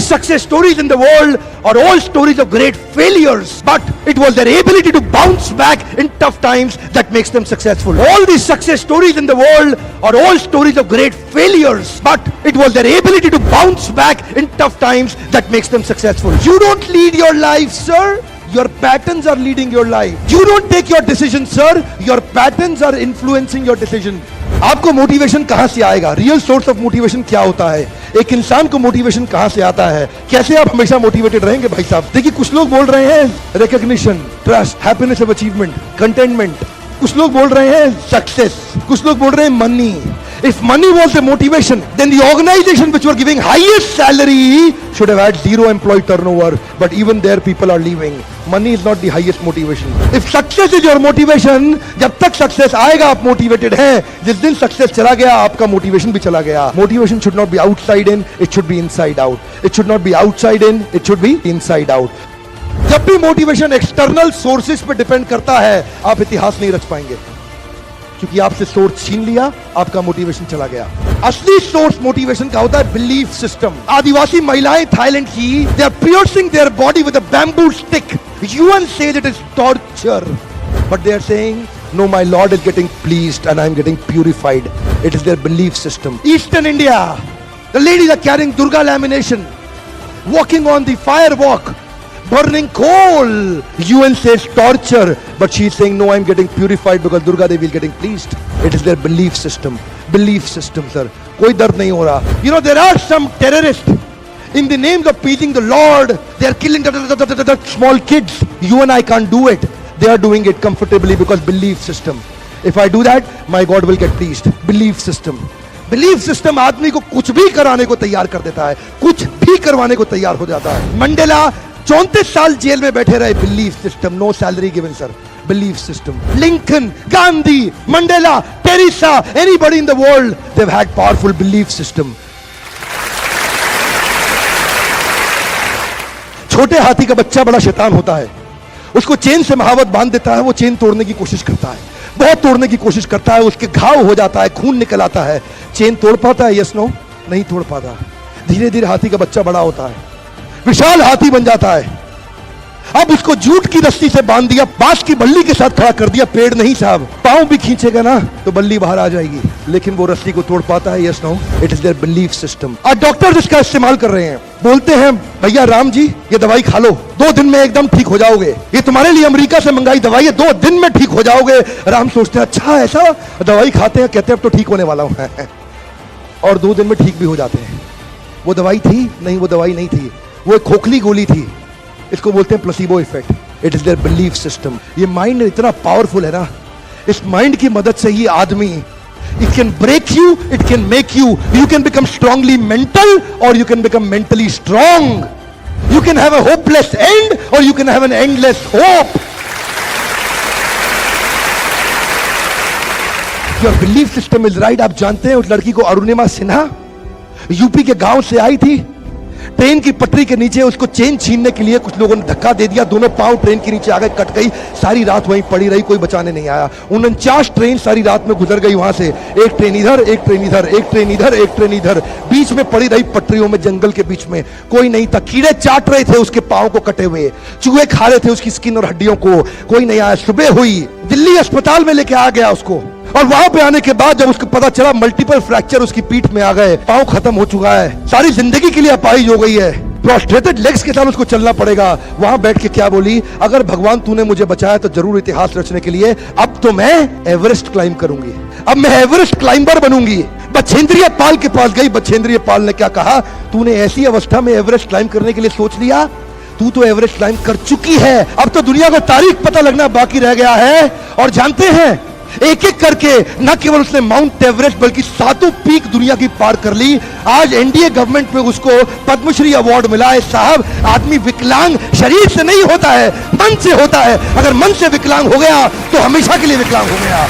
success stories in the world are all stories of great failures, but it was their ability to bounce back in tough times that makes them successful. All these success stories in the world are all stories of great failures, but it was their ability to bounce back in tough times that makes them successful. You don't lead your life, sir. Your patterns are leading your life. You don't take your decisions, sir. Your patterns are influencing your decision. आपको motivation कहां से आएगा? Real source of motivation क्या होता है? एक इंसान को मोटिवेशन कहां से आता है? कैसे आप हमेशा मोटिवेटेड रहेंगे भाई साहब? देखिए, कुछ लोग बोल रहे हैं recognition, trust, happiness of achievement, containment. कुछ लोग बोल रहे हैं सक्सेस, कुछ लोग बोल रहे हैं money. If money was the motivation, then the organization which were giving highest salary should have had zero employee turnover, but even there people are leaving. Money is not the highest motivation. If success is your motivation, जब तक success आएगा आप motivated हैं. जिस दिन success चला गया आपका motivation भी चला गया. Motivation should not be outside in, it should be inside out. It should not be outside in, it should be inside out. जब भी मोटिवेशन एक्सटर्नल सोर्सेस पे डिपेंड करता है, आप इतिहास नहीं रच पाएंगे, क्योंकि आपसे सोर्स छीन लिया, आपका मोटिवेशन चला गया. असली सोर्स मोटिवेशन का होता है बिलीफ सिस्टम. आदिवासी महिलाएं थाईलैंड की, they are piercing their body with a bamboo stick. UN says it is torture, but they are saying no, my lord is getting pleased and I am getting purified. It is their belief system. Eastern India, the ladies are carrying Durga lamination, walking on the fire walk, burning coal. UN says torture, but she is saying no, I am getting purified because Durga Devi is getting pleased. It is their belief system. Belief system, sir. कोई दर्द नहीं हो रहा. You know, there are some terrorists in the names of pleasing the Lord. They are killing the small kids. You and I can't do it. They are doing it comfortably because belief system. If I do that, my God will get pleased. Belief system. Belief system आदमी को कुछ भी कराने को तैयार कर देता है, कुछ भी करवाने को तैयार हो जाता है. मंडेला 34 साल जेल में बैठे रहे. Belief system. No salary given, sir. Belief system. Lincoln, Gandhi, Mandela, Teresa, anybody in the world, they have had powerful belief system. छोटे हाथी का बच्चा बड़ा शैतान होता है. उसको चेन से महावत बांध देता है, वो चेन तोड़ने की कोशिश करता है, बहुत तोड़ने की कोशिश करता है, उसके घाव हो जाता है, खून निकल आता है. चेन तोड़ पाता है? यस नो, नहीं तोड़ पाता. धीरे धीरे हाथी का बच्चा बड़ा होता है, विशाल हाथी बन जाता है. अब उसको जूट की रस्सी से बांध दिया, बांस की बल्ली के साथ खड़ा कर दिया. पेड़ नहीं साहब, पांव भी खींचेगा ना तो बल्ली बाहर आ जाएगी, लेकिन वो रस्सी को तोड़ पाता है? Yes no. It is their belief system. और डॉक्टर इसका इस्तेमाल कर रहे हैं, बोलते हैं भैया राम जी ये दवाई खा लो, 2 दिन में एकदम ठीक हो जाओगे. ये तुम्हारे लिए अमेरिका से मंगाई दवाई है, 2 दिन में ठीक हो जाओगे. राम सोचते हैं अच्छा ऐसा, दवाई खाते हैं, कहते हैं अब तो ठीक होने वाला हूं और 2 दिन में ठीक भी हो जाते हैं. वो दवाई थी? नहीं, वो दवाई नहीं थी, वो एक खोखली गोली थी. इसको बोलते हैं placebo effect. It is their belief system. ये माइंड इतना पावरफुल है ना, इस माइंड की मदद से ही आदमी, it can break you, it can make you. You can become strongly mental or you can become mentally strong. You can have a hopeless end or you can have an endless hope. Your belief system is right. आप जानते हैं उस लड़की को, Arunima Sinha, UP के गांव से आई थी. ट्रेन की पटरी के नीचे उसको चेन छीनने के लिए कुछ लोगों ने धक्का दे दिया, दोनों पांव ट्रेन के नीचे आ गए, कट गई. सारी रात वहीं पड़ी रही, कोई बचाने नहीं आया. 49 ट्रेन सारी रात में गुजर गई वहां से. एक ट्रेन इधर, एक ट्रेन इधर, एक ट्रेन इधर, एक ट्रेन इधर, बीच में पड़ी रही पटरियों में, जंगल के बीच में. कोई नहीं था. कीड़े चाट रहे थे उसके पांव को कटे हुए, चूहे खा रहे थे उसकी स्किन और हड्डियों को. कोई नहीं आया. सुबह हुई, दिल्ली अस्पताल में लेके आ गया उसको, और वहां पे आने के बाद जब उसको पता चला मल्टीपल फ्रैक्चर उसकी पीठ में आ गए, पांव खत्म हो चुका है, सारी जिंदगी के लिए अपाहिज हो गई है, प्रोस्ट्रेटेड लेग्स के साथ उसको चलना पड़ेगा. वहां बैठ के क्या बोली? अगर भगवान तूने मुझे बचाया तो जरूर इतिहास रचने के लिए अब तो मैं एवरेस्ट क्लाइंब करूंगी, अब मैं एवरेस्ट क्लाइंबर बनूंगी. बछेंद्रिय पाल के पास गई. बछेंद्रिय पाल ने क्या कहा? तूने ऐसी अवस्था में एवरेस्ट क्लाइंब करने के लिए सोच लिया? तू तो एवरेस्ट क्लाइंब कर चुकी है, अब तो दुनिया को तारीख पता लगना बाकी रह गया है. और जानते हैं, एक एक करके न केवल उसने माउंट एवरेस्ट बल्कि 7 पीक दुनिया की पार कर ली. आज एनडीए गवर्नमेंट में उसको पद्मश्री अवार्ड मिला है. साहब, आदमी विकलांग शरीर से नहीं होता है, मन से होता है. अगर मन से विकलांग हो गया तो हमेशा के लिए विकलांग हो गया.